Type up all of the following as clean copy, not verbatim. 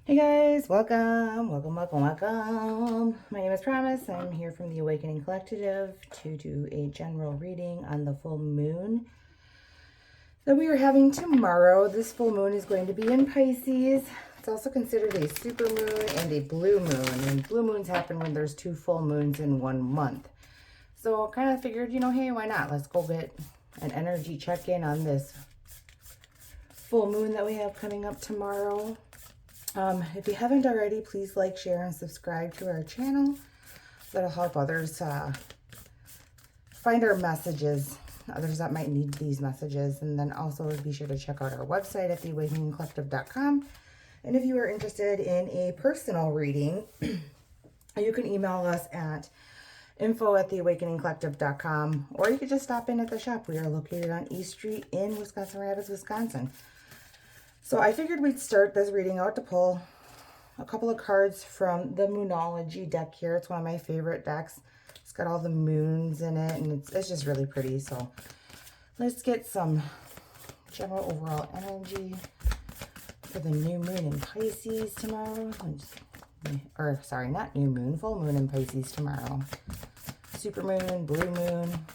Hey guys, welcome. My name is Promise. I'm here from the Awakening Collective to do a general reading on the full moon that we are having tomorrow. This full moon is going to be in Pisces. It's also considered a super moon and a blue moon. And blue moons happen when there's two full moons in 1 month. So I kind of figured, hey, why not? Let's go get an energy check-in on this full moon that we have coming up tomorrow. If you haven't already, please like, share, and subscribe to our channel. That'll help others find our messages, others that might need these messages. And then also be sure to check out our website at theawakeningcollective.com. And if you are interested in a personal reading, you can email us at info@theawakeningcollective.com, or you could just stop in at the shop. We are located on East Street in Wisconsin Rapids, Wisconsin. So I figured we'd start this reading out to pull a couple of cards from the Moonology deck here. It's one of my favorite decks. It's got all the moons in it, and it's just really pretty. So let's get some general overall energy for the new moon in Pisces tomorrow. Or, sorry, not new moon, full moon in Pisces tomorrow. Super moon, blue moon.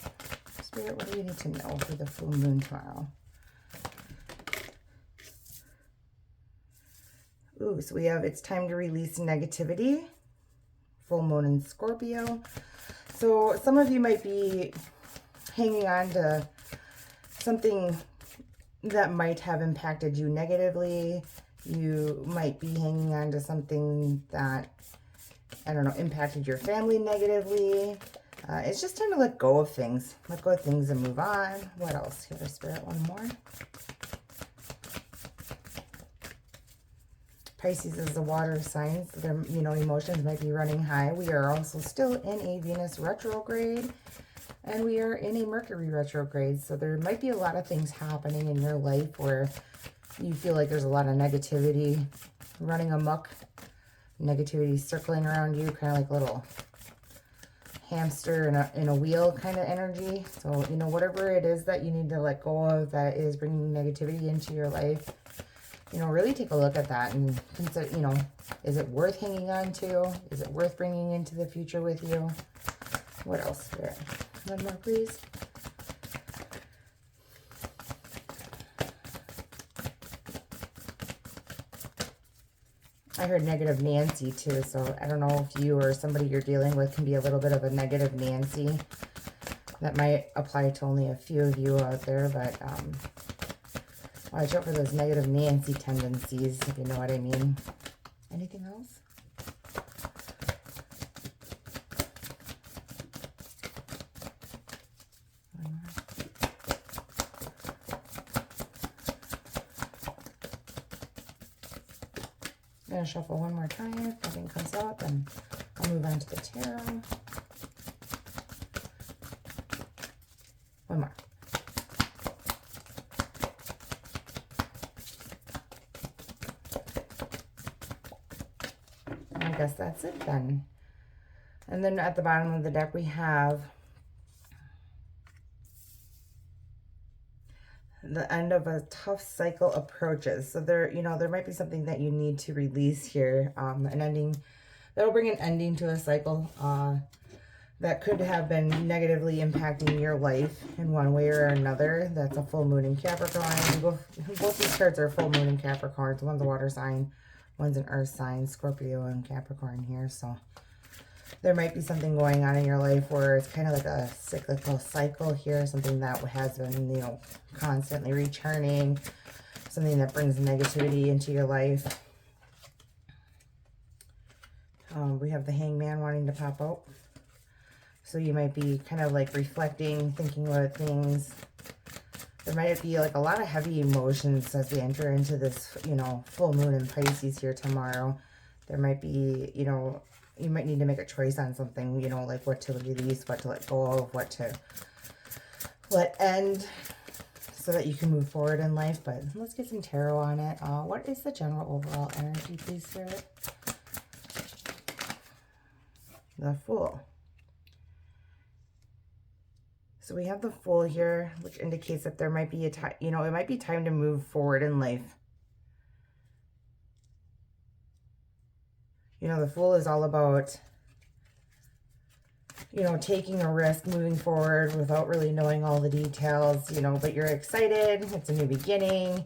Spirit, what do you need to know for the full moon tomorrow? Ooh, so we have it's time to release negativity. Full moon in Scorpio. So some of you might be hanging on to something that might have impacted you negatively. You might be hanging on to something that, I don't know, impacted your family negatively. It's just time to let go of things. Let go of things and move on. What else? Here, Spirit, one more. Pisces is the water sign, so their emotions might be running high. We are also still in a Venus retrograde, and we are in a Mercury retrograde. So there might be a lot of things happening in your life where you feel like there's a lot of negativity running amok, negativity circling around you, kind of like a little hamster in a wheel kind of energy. So whatever it is that you need to let go of that is bringing negativity into your life, really take a look at that and consider, is it worth hanging on to? Is it worth bringing into the future with you? What else? Here, one more, please. I heard negative Nancy too, so I don't know if you or somebody you're dealing with can be a little bit of a negative Nancy. That might apply to only a few of you out there, but watch out for those negative Nancy tendencies, if you know what I mean. Anything else? I'm going to shuffle one more time. If nothing comes out, then I'll move on to the tarot. One more. I guess that's it then. And then at the bottom of the deck we have the end of a tough cycle approaches. So there might be something that you need to release here. An ending that'll bring an ending to a cycle that could have been negatively impacting your life in one way or another. That's a full moon in Capricorn. Both these cards are full moon in Capricorn. One's a water sign, one's an earth sign, Scorpio and Capricorn here. So there might be something going on in your life where it's kind of like a cyclical cycle here, something that has been, constantly returning, something that brings negativity into your life. We have the Hangman wanting to pop out. So you might be kind of like reflecting, thinking about things. There might be like a lot of heavy emotions as we enter into this, full moon in Pisces here tomorrow. There might be, you might need to make a choice on something, like what to release, what to let go of, what to let end so that you can move forward in life. But let's get some tarot on it. What is the general overall energy, please, Spirit? The Fool. So we have the Fool here, which indicates that there might be a time, it might be time to move forward in life. You know, the Fool is all about, you know, taking a risk, moving forward without really knowing all the details, you know, but you're excited. It's a new beginning.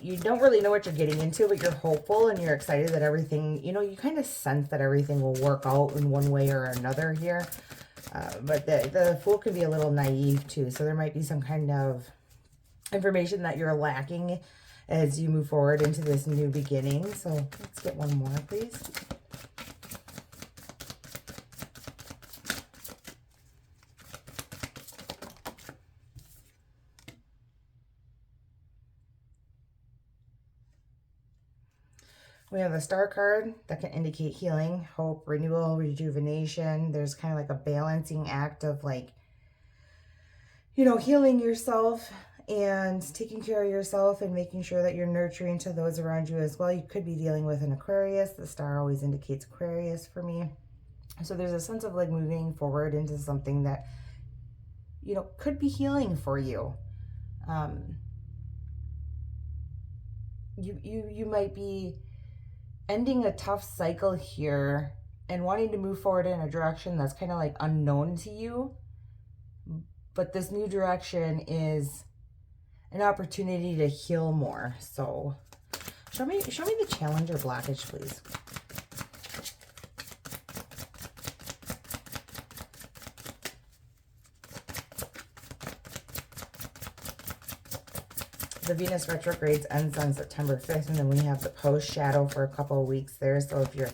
You don't really know what you're getting into, but you're hopeful and you're excited that everything, you know, you kind of sense that everything will work out in one way or another here. But the Fool can be a little naive too. So there might be some kind of information that you're lacking as you move forward into this new beginning. So let's get one more, please. We have the Star card that can indicate healing, hope, renewal, rejuvenation. There's kind of like a balancing act of like, you know, healing yourself and taking care of yourself and making sure that you're nurturing to those around you as well. You could be dealing with an Aquarius. The Star always indicates Aquarius for me. So there's a sense of like moving forward into something that, you know, could be healing for you. You might be ending a tough cycle here and wanting to move forward in a direction that's kind of like unknown to you. But this new direction is an opportunity to heal more. So show me the challenge or blockage, please. The Venus retrogrades ends on September 5th, and then we have the post shadow for a couple of weeks there. So if you're,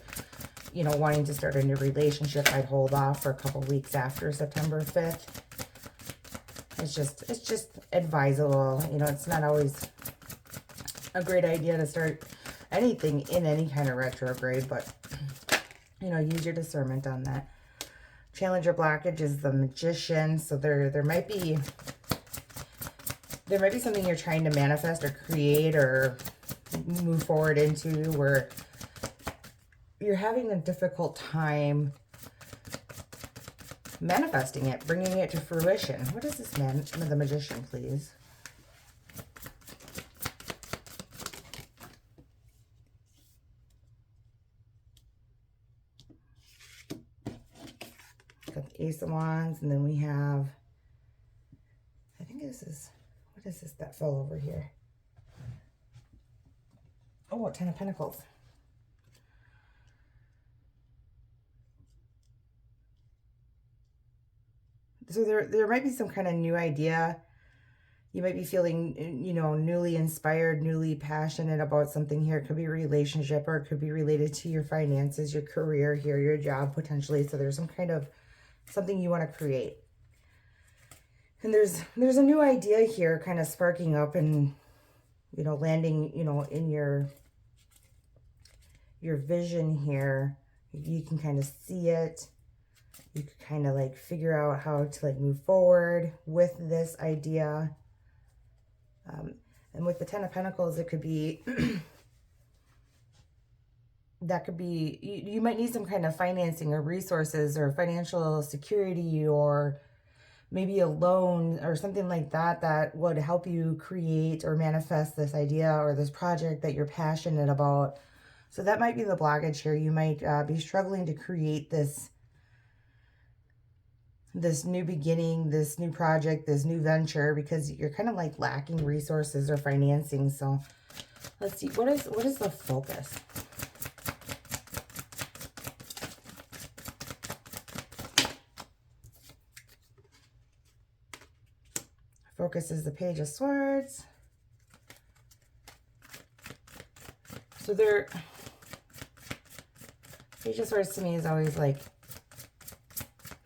you know, wanting to start a new relationship, I'd hold off for a couple of weeks after September 5th. It's just advisable. You know, it's not always a great idea to start anything in any kind of retrograde, but, you know, use your discernment on that. Challenge or blockage is the Magician. So there might be something you're trying to manifest or create or move forward into where you're having a difficult time manifesting it, bringing it to fruition. What is this man, the Magician, please? Got the Ace of Wands, and then we have, I think this is, what is this that fell over here? Oh, 10 of Pentacles. So there might be some kind of new idea. You might be feeling, you know, newly inspired, newly passionate about something here. It could be a relationship, or it could be related to your finances, your career here, your job potentially. So there's some kind of something you want to create. And there's a new idea here kind of sparking up and, you know, landing, you know, in your vision here. You can kind of see it. You can kind of like figure out how to like move forward with this idea. And with the 10 of Pentacles, it could be, that could be, you might need some kind of financing or resources or financial security, or maybe a loan or something like that that would help you create or manifest this idea or this project that you're passionate about. So that might be the blockage here. You might be struggling to create this new beginning, this new project, this new venture, because you're kind of like lacking resources or financing. So let's see, what is the focus? Focus is the Page of Swords. So Page of Swords to me is always like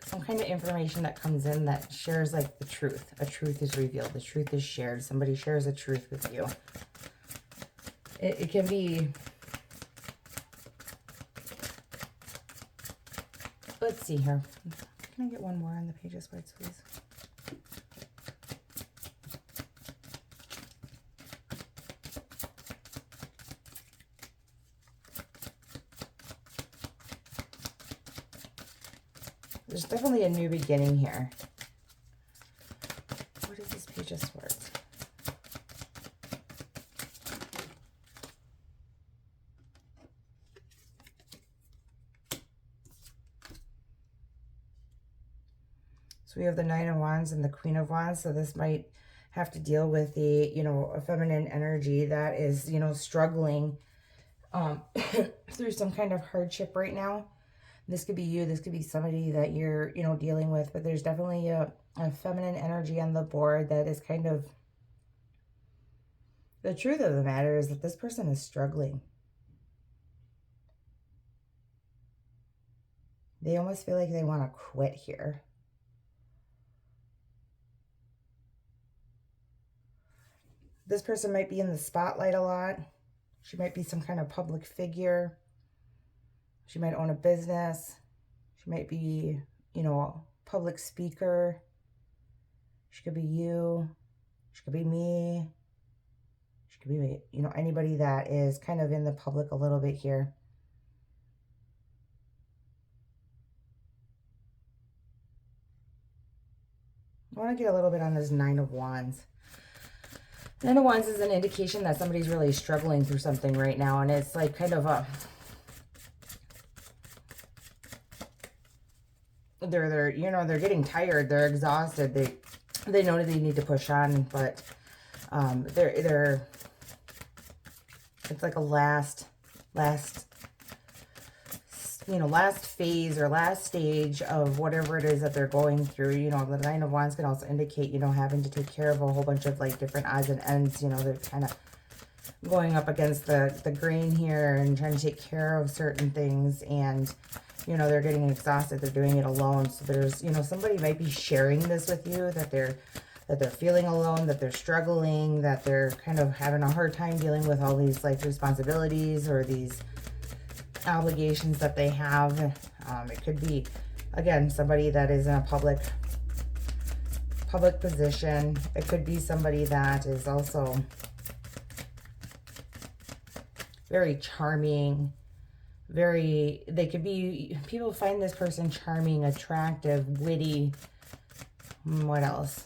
some kind of information that comes in that shares like the truth. A truth is revealed. The truth is shared. Somebody shares a truth with you. It can be, let's see here. Can I get one more on the Page of Swords, please? There's definitely a new beginning here. What is this Page of Swords? So we have the Nine of Wands and the Queen of Wands. So this might have to deal with the, you know, a feminine energy that is, you know, struggling through some kind of hardship right now. This could be you. This could be somebody that you're, you know, dealing with. But there's definitely a feminine energy on the board that is kind of... The truth of the matter is that this person is struggling. They almost feel like they want to quit here. This person might be in the spotlight a lot. She might be some kind of public figure. She might own a business. She might be, you know, a public speaker. She could be you. She could be me. She could be, you know, anybody that is kind of in the public a little bit here. I want to get a little bit on this Nine of Wands. Nine of Wands is an indication that somebody's really struggling through something right now. And it's like kind of a... They're you know, they're getting tired. They're exhausted. They know that they need to push on, but they're it's like a last you know, last phase or last stage of whatever it is that they're going through. You know, the Nine of Wands can also indicate, you know, having to take care of a whole bunch of like different odds and ends. You know, they're kind of going up against the grain here and trying to take care of certain things, and you know, they're getting exhausted. They're doing it alone. So there's, you know, somebody might be sharing this with you, that they're feeling alone, that they're struggling, that they're kind of having a hard time dealing with all these like responsibilities or these obligations that they have. It could be, again, somebody that is in a public position. It could be somebody that is also very charming, they could be, people find this person charming, attractive, witty. What else?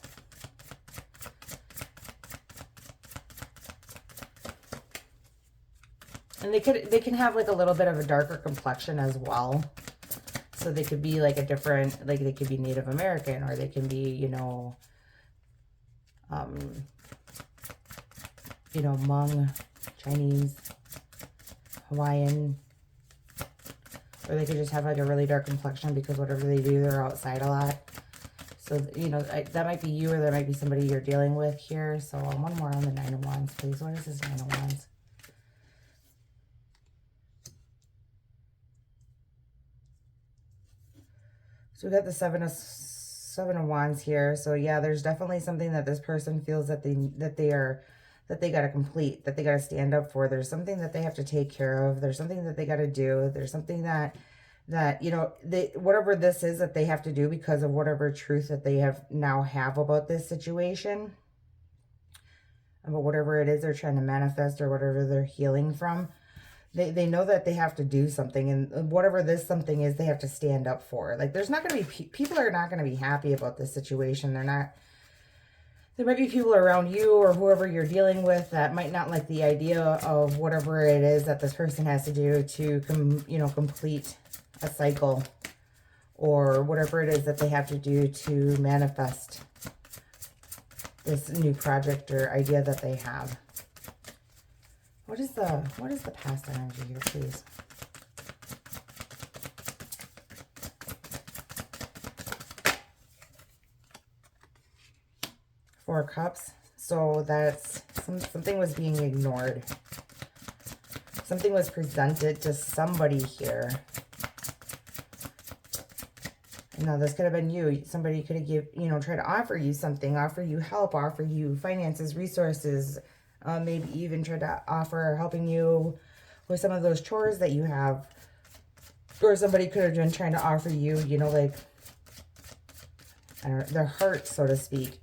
And they can have like a little bit of a darker complexion as well. So they could be like a different, like they could be Native American, or they can be, you know, Hmong, Chinese, Hawaiian, or they could just have like a really dark complexion because whatever they do, they're outside a lot. So, you know, that might be you, or that might be somebody you're dealing with here. So one more on the Nine of Wands, please. What is this Nine of Wands? So we got the Seven of Wands here. So yeah, there's definitely something that this person feels that they got to complete, that they got to stand up for. There's something that they have to take care of. There's something that they got to do. There's something that you know, whatever this is that they have to do because of whatever truth that they have about this situation, about whatever it is they're trying to manifest or whatever they're healing from. They know that they have to do something, and whatever this something is, they have to stand up for. Like, there's not going to be, people are not going to be happy about this situation. There might be people around you or whoever you're dealing with that might not like the idea of whatever it is that this person has to do to, complete a cycle, or whatever it is that they have to do to manifest this new project or idea that they have. What is the past energy here, please? Four of Cups. So that's something was being ignored. Something was presented to somebody here. Now, this could have been you. Somebody could have tried to offer you something, offer you help, offer you finances, resources, maybe even try to offer helping you with some of those chores that you have. Or somebody could have been trying to offer you, like, I don't know, their heart, so to speak.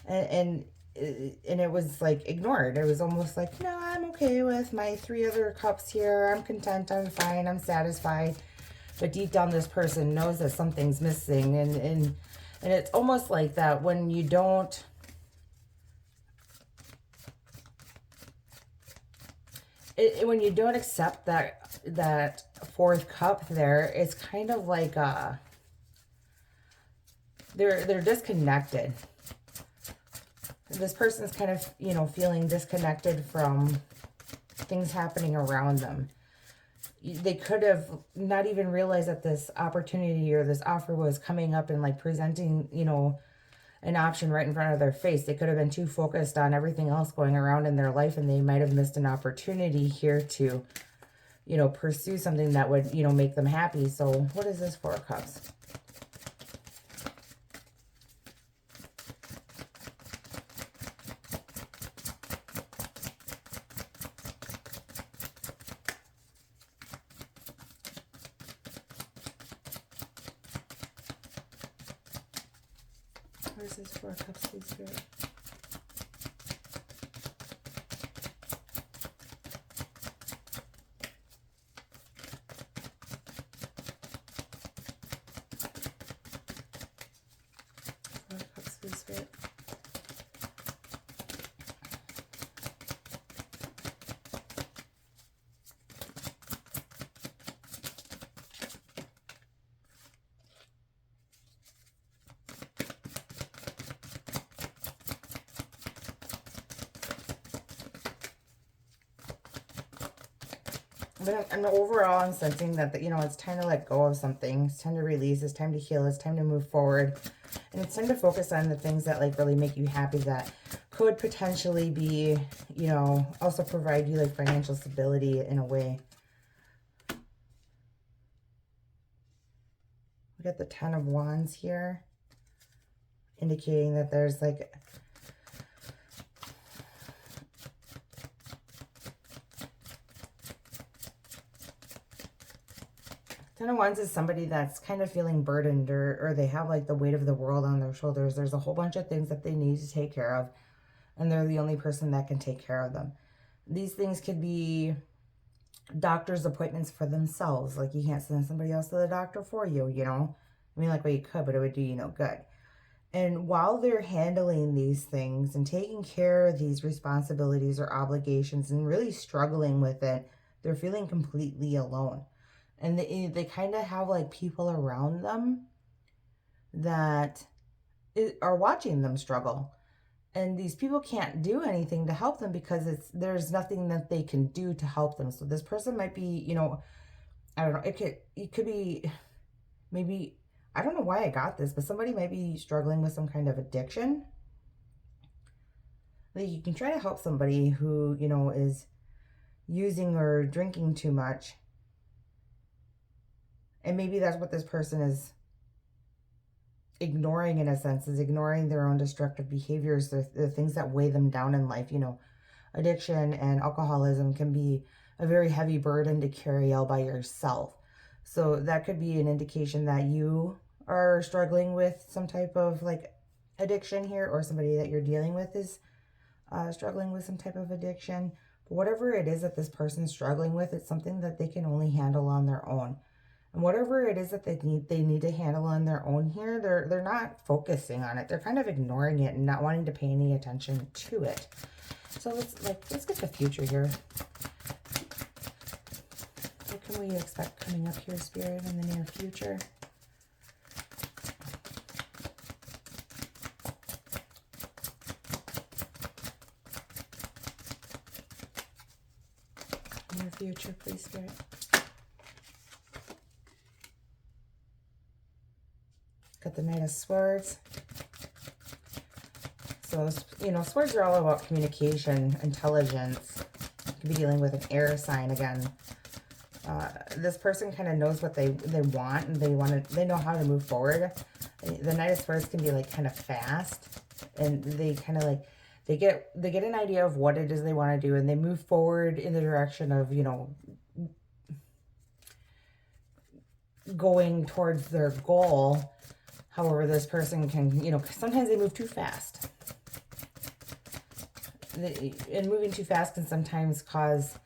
And it was like ignored. It was almost like, no, I'm okay with my 3 other cups here. I'm content. I'm fine. I'm satisfied. But deep down, this person knows that something's missing. And it's almost like that when you don't... when you don't accept that 4th cup there, it's kind of like they're disconnected. This person's kind of, you know, feeling disconnected from things happening around them. They could have not even realized that this opportunity or this offer was coming up and like presenting, you know, an option right in front of their face. They could have been too focused on everything else going around in their life, and they might have missed an opportunity here to, you know, pursue something that would, you know, make them happy. So what is this Four of Cups? What is this Four of Cups, please, Spirit? Four of Cups, please, Spirit. But overall, I'm sensing that, you know, it's time to let go of something. It's time to release. It's time to heal. It's time to move forward. And it's time to focus on the things that, like, really make you happy, that could potentially be, you know, also provide you, like, financial stability in a way. We got the Ten of Wands here, indicating that there's, like, Ten of Wands is somebody that's kind of feeling burdened, or they have like the weight of the world on their shoulders. There's a whole bunch of things that they need to take care of, and they're the only person that can take care of them. These things could be doctor's appointments for themselves. Like, you can't send somebody else to the doctor for you, you know? I mean, like, well, you could, but it would do you no good. And while they're handling these things and taking care of these responsibilities or obligations and really struggling with it, they're feeling completely alone. And they kind of have, like, people around them that are watching them struggle. And these people can't do anything to help them because there's nothing that they can do to help them. So this person might be, you know, I don't know. It could be maybe, I don't know why I got this, but somebody might be struggling with some kind of addiction. Like, you can try to help somebody who, you know, is using or drinking too much. And maybe that's what this person is ignoring, in a sense, is ignoring their own destructive behaviors, the things that weigh them down in life. You know, addiction and alcoholism can be a very heavy burden to carry all by yourself. So that could be an indication that you are struggling with some type of, like, addiction here, or somebody that you're dealing with is struggling with some type of addiction. But whatever it is that this person's struggling with, it's something that they can only handle on their own. And whatever it is that they need to handle on their own here, they're not focusing on it. They're kind of ignoring it and not wanting to pay any attention to it. So let's get the future here. What can we expect coming up here, Spirit, in the near future? Near future, please, Spirit. Got the Knight of Swords. So, you know, swords are all about communication, intelligence. You could be dealing with an air sign again. This person kind of knows what they want, and they know how to move forward. The Knight of Swords can be, like, kind of fast, and they kind of, like, they get an idea of what it is they want to do, and they move forward in the direction of, you know, going towards their goal. However, this person can, you know, sometimes they move too fast. And moving too fast can sometimes cause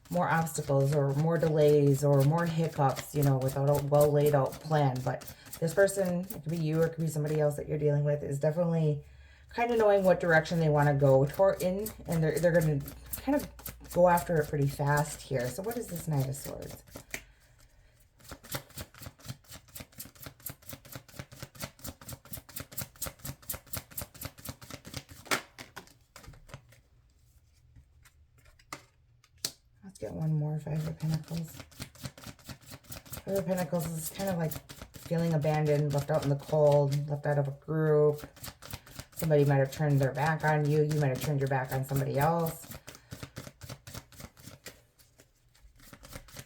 more obstacles or more delays or more hiccups, you know, without a well laid out plan. But this person, it could be you or it could be somebody else that you're dealing with, is definitely kind of knowing what direction they want to go and they're going to kind of go after it pretty fast here. So what is this Knight of Swords? Get one more Five of Pentacles. Five of Pentacles is kind of like feeling abandoned, left out in the cold, left out of a group. Somebody might have turned their back on you. You might have turned your back on somebody else.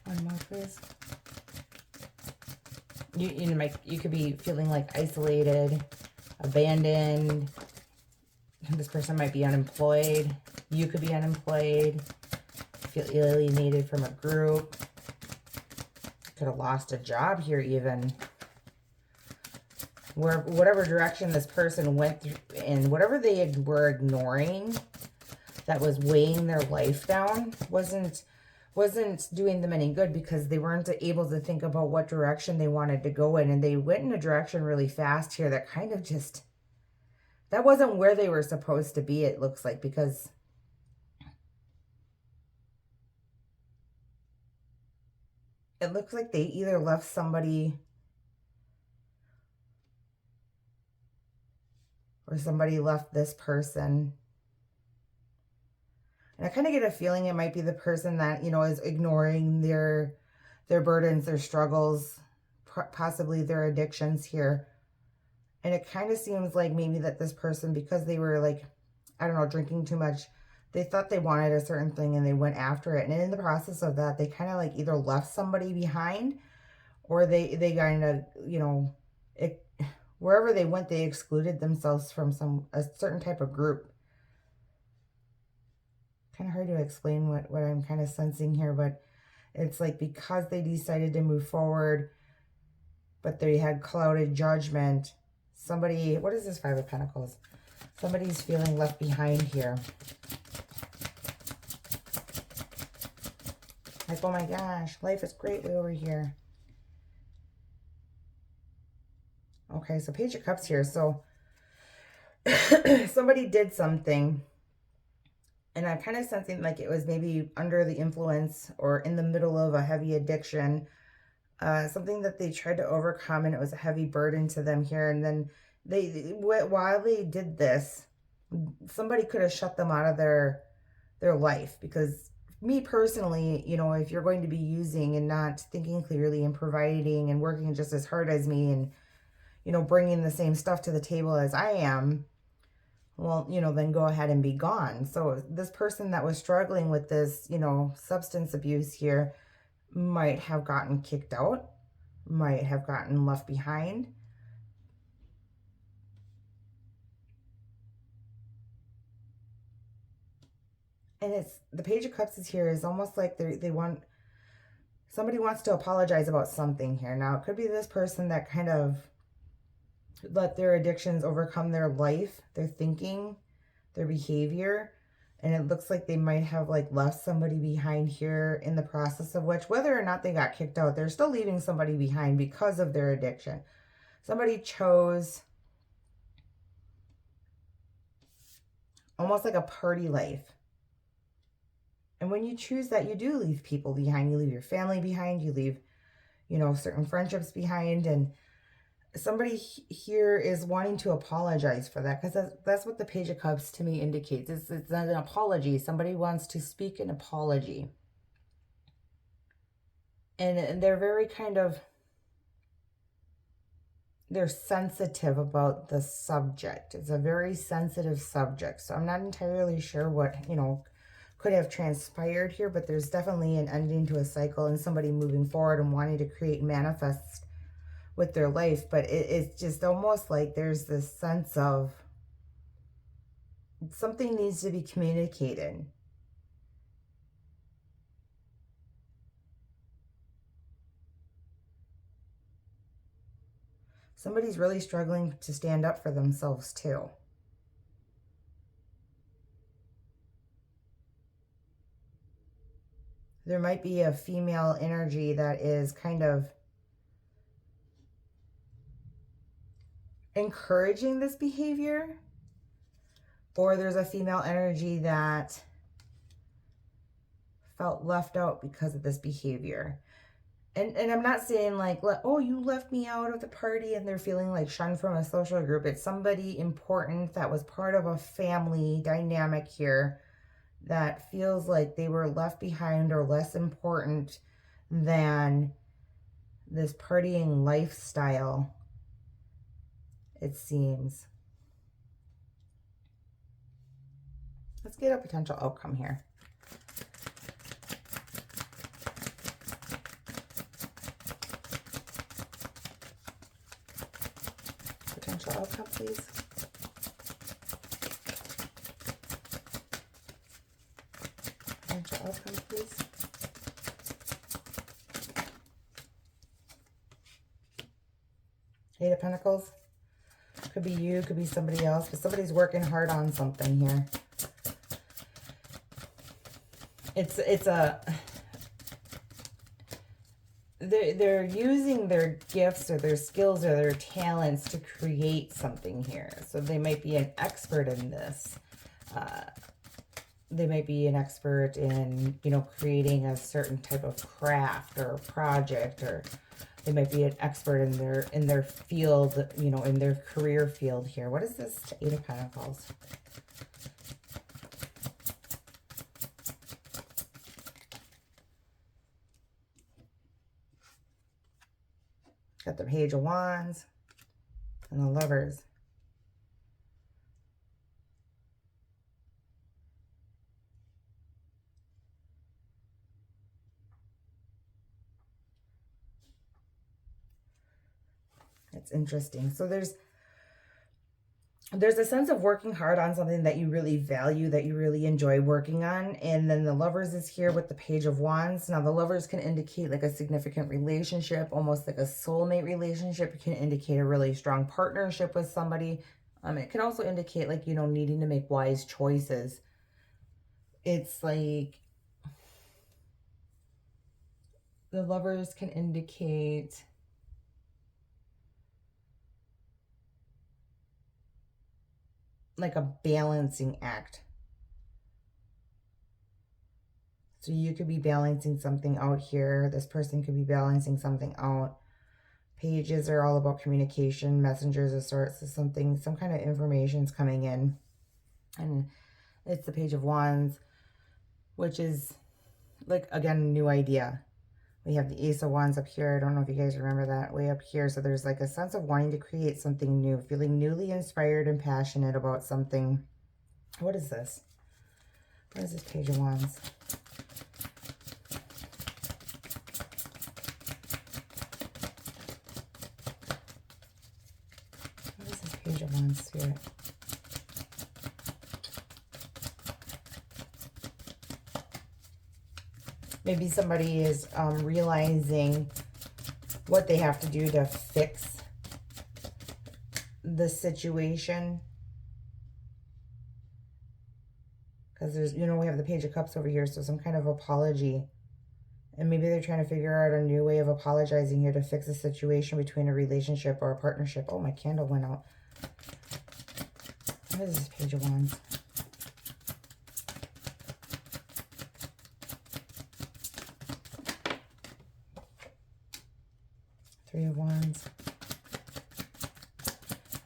One more, please. You could be feeling like isolated, abandoned. This person might be unemployed. You could be unemployed. Feel alienated from a group. Could have lost a job here even. Whatever direction this person went through and whatever they were ignoring that was weighing their life down wasn't doing them any good, because they weren't able to think about what direction they wanted to go in, and they went in a direction really fast here that kind of just, that wasn't where they were supposed to be, it looks like, because it looks like they either left somebody or somebody left this person. And I kind of get a feeling it might be the person that, you know, is ignoring their burdens, their struggles, possibly their addictions here. And it kind of seems like maybe that this person, because they were like, I don't know, drinking too much, they thought they wanted a certain thing and they went after it. And in the process of that, they kind of like either left somebody behind, or they kind of, you know, wherever they went, they excluded themselves from a certain type of group. Kind of hard to explain what I'm kind of sensing here, but it's like because they decided to move forward, but they had clouded judgment. Somebody, what is this Five of Pentacles? Somebody's feeling left behind here. Like, oh my gosh, life is great way over here. Okay, so Page of Cups here. So somebody did something, and I'm kind of sensing like it was maybe under the influence or in the middle of a heavy addiction, something that they tried to overcome, and it was a heavy burden to them here. And then while they did this, somebody could have shut them out of their life, because me personally, you know, if you're going to be using and not thinking clearly and providing and working just as hard as me and, you know, bringing the same stuff to the table as I am, well, you know, then go ahead and be gone. So this person that was struggling with this, you know, substance abuse here might have gotten kicked out, might have gotten left behind. And it's, the Page of Cups is here is almost like somebody wants to apologize about something here. Now, it could be this person that kind of let their addictions overcome their life, their thinking, their behavior. And it looks like they might have like left somebody behind here, in the process of which, whether or not they got kicked out, they're still leaving somebody behind because of their addiction. Somebody chose almost like a party life. And when you choose that, you do leave people behind. You leave your family behind. You leave, you know, certain friendships behind. And somebody here is wanting to apologize for that, because that's what the Page of Cups to me indicates. It's not an apology. Somebody wants to speak an apology. And they're very kind of, they're sensitive about the subject. It's a very sensitive subject. So I'm not entirely sure what, you know, could have transpired here, but there's definitely an ending to a cycle and somebody moving forward and wanting to create manifest with their life. But it's just almost like there's this sense of something needs to be communicated. Somebody's really struggling to stand up for themselves too. There might be a female energy that is kind of encouraging this behavior, or there's a female energy that felt left out because of this behavior. And I'm not saying like, oh, you left me out of the party and they're feeling like shunned from a social group. It's somebody important that was part of a family dynamic here that feels like they were left behind or less important than this partying lifestyle, it seems. Let's get a potential outcome here. Potential outcome, please. Potential outcome, please. Eight of Pentacles. Could be you, could be somebody else, but somebody's working hard on something here. They're using their gifts or their skills or their talents to create something here. So they might be an expert in this. They might be an expert in, you know, creating a certain type of craft or project, or they might be an expert in their field, you know, in their career field here. What is this Eight of Pentacles? Got the Page of Wands and the Lovers. It's interesting. So there's a sense of working hard on something that you really value, that you really enjoy working on. And then the Lovers is here with the Page of Wands. Now the Lovers can indicate like a significant relationship, almost like a soulmate relationship. It can indicate a really strong partnership with somebody. It can also indicate like, you know, needing to make wise choices. It's like the Lovers can indicate like a balancing act. So you could be balancing something out here. This person could be balancing something out. Pages are all about communication, messengers of sorts. So some kind of information's coming in. And it's the Page of Wands, which is like, again, a new idea. We have the Ace of Wands up here. I don't know if you guys remember that, way up here. So there's like a sense of wanting to create something new, feeling newly inspired and passionate about something. What is this? What is this Page of Wands? What is this Page of Wands, Spirit? Maybe somebody is realizing what they have to do to fix the situation. Because there's, you know, we have the Page of Cups over here, so some kind of apology. And maybe they're trying to figure out a new way of apologizing here to fix a situation between a relationship or a partnership. Oh, my candle went out. What is this Page of Wands? Three of Wands.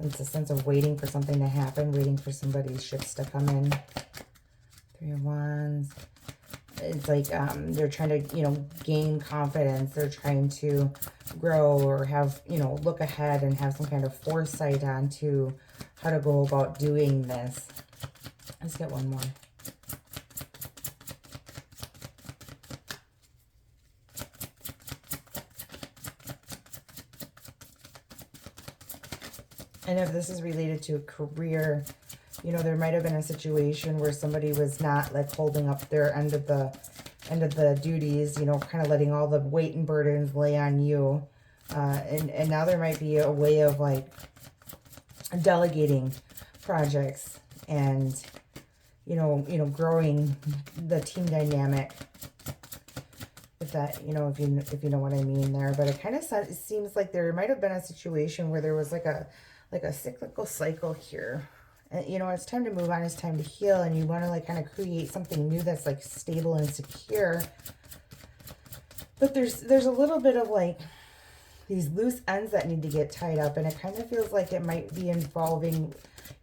It's a sense of waiting for something to happen, waiting for somebody's shifts to come in. Three of Wands. It's like they're trying to, you know, gain confidence. They're trying to grow or have, you know, look ahead and have some kind of foresight onto how to go about doing this. Let's get one more. And if this is related to a career, you know, there might have been a situation where somebody was not like holding up their end of the duties, you know, kind of letting all the weight and burdens lay on you. And now there might be a way of like delegating projects and, you know, growing the team dynamic. If that, you know, if you know what I mean there. But it kind of seems like there might have been a situation where there was like a cyclical cycle here. And, you know, it's time to move on. It's time to heal. And you want to like kind of create something new that's like stable and secure. But there's a little bit of like these loose ends that need to get tied up. And it kind of feels like it might be involving,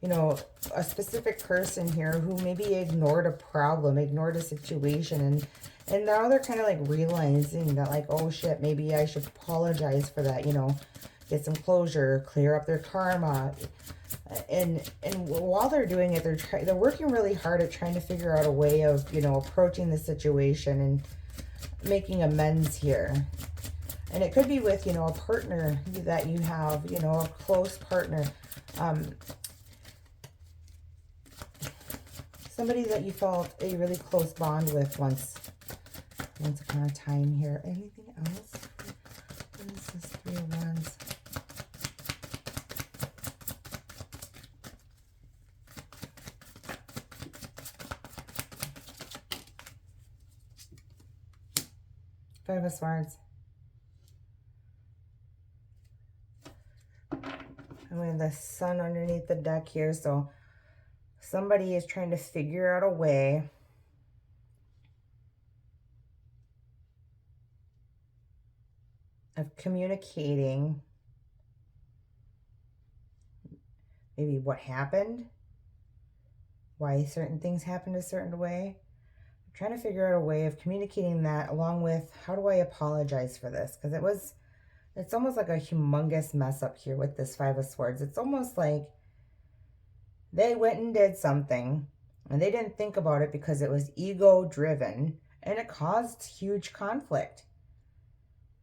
you know, a specific person here who maybe ignored a problem, ignored a situation, and now they're kind of like realizing that, like, oh shit, maybe I should apologize for that, you know, get some closure, clear up their karma. And while they're doing it, they're working really hard at trying to figure out a way of, you know, approaching the situation and making amends here. And it could be with, you know, a partner that you have, you know, a close partner. Somebody that you felt a really close bond with once upon a time here. Anything else? What is this 3 of Wands? Five of Swords. And we have the Sun underneath the deck here. So somebody is trying to figure out a way of communicating maybe what happened, why certain things happened a certain way. I'm trying to figure out a way of communicating that, along with how do I apologize for this? Because it's almost like a humongous mess up here with this Five of Swords. It's almost like they went and did something and they didn't think about it because it was ego driven, and it caused huge conflict.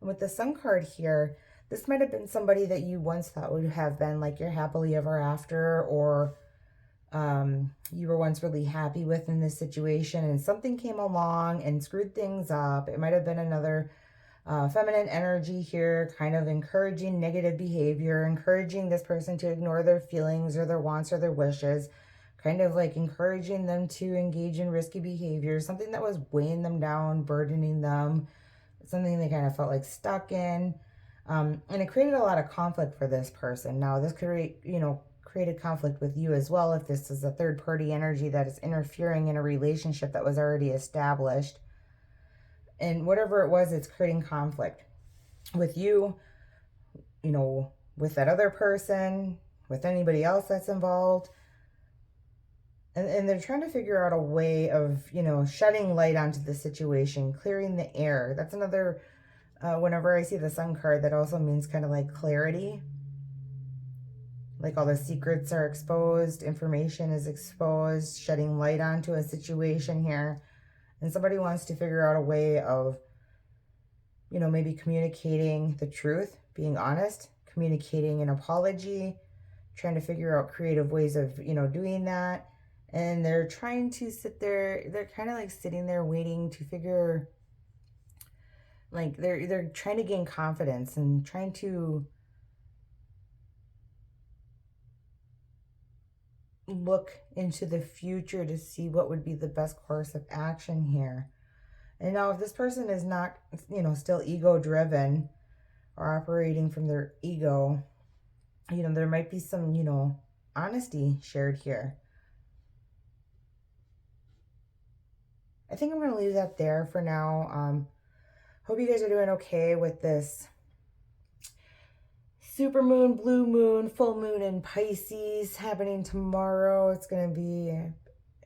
And with the Sun card here, this might have been somebody that you once thought would have been like your happily ever after, or you were once really happy with in this situation, and something came along and screwed things up. It might have been another feminine energy here, kind of encouraging negative behavior, encouraging this person to ignore their feelings or their wants or their wishes, kind of like encouraging them to engage in risky behavior, something that was weighing them down, burdening them, something they kind of felt like stuck in. And it created a lot of conflict for this person. Now, this could, created conflict with you as well if this is a third-party energy that is interfering in a relationship that was already established. And whatever it was, it's creating conflict with you, with that other person, with anybody else that's involved. And they're trying to figure out a way of, shedding light onto the situation, clearing the air. That's another, whenever I see the Sun card, that also means kind of like clarity. Like all the secrets are exposed, information is exposed, shedding light onto a situation here. And somebody wants to figure out a way of, maybe communicating the truth, being honest, communicating an apology, trying to figure out creative ways of, doing that. And they're trying to sit there, they're kind of like sitting there waiting to figure, like they're trying to gain confidence and trying to look into the future to see what would be the best course of action here. And now if this person is not, still ego driven or operating from their ego, there might be some, honesty shared here. I think I'm going to leave that there for now. Hope you guys are doing okay with this super moon, blue moon, full moon in Pisces happening tomorrow. It's going to be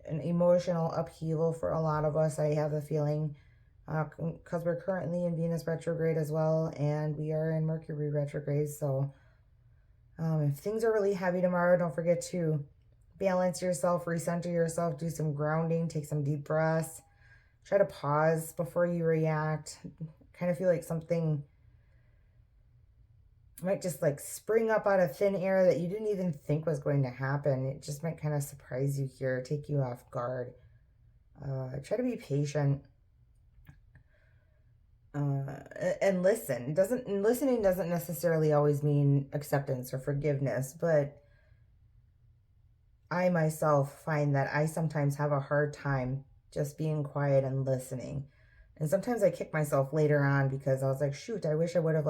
an emotional upheaval for a lot of us, I have the feeling, because we're currently in Venus retrograde as well, and we are in Mercury retrograde. So if things are really heavy tomorrow, don't forget to balance yourself, recenter yourself, do some grounding, take some deep breaths, try to pause before you react. Kind of feel like something might just like spring up out of thin air that you didn't even think was going to happen. It just might kind of surprise you here, take you off guard. Try to be patient and listen. Listening doesn't necessarily always mean acceptance or forgiveness, but I myself find that I sometimes have a hard time just being quiet and listening. And sometimes I kick myself later on because I was like, shoot, I wish I would have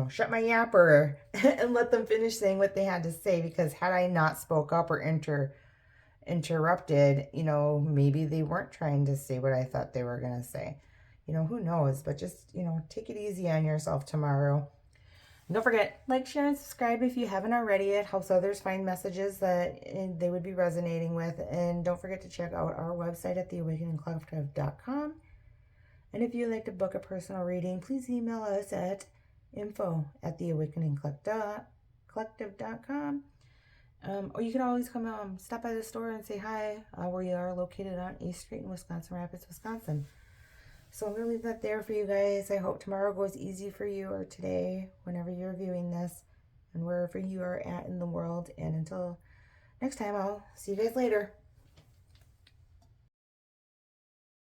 shut my yapper and let them finish saying what they had to say, because had I not spoke up or interrupted, maybe they weren't trying to say what I thought they were going to say. Who knows? But just, take it easy on yourself tomorrow. And don't forget, like, share, and subscribe if you haven't already. It helps others find messages that they would be resonating with. And don't forget to check out our website at theawakeningcollective.com. And if you'd like to book a personal reading, please email us at info@theawakeningcollective.com. Or you can always come stop by the store and say hi. We are located on East Street in Wisconsin Rapids, Wisconsin. So I'm going to leave that there for you guys. I hope tomorrow goes easy for you, or today, whenever you're viewing this, and wherever you are at in the world. And until next time, I'll see you guys later.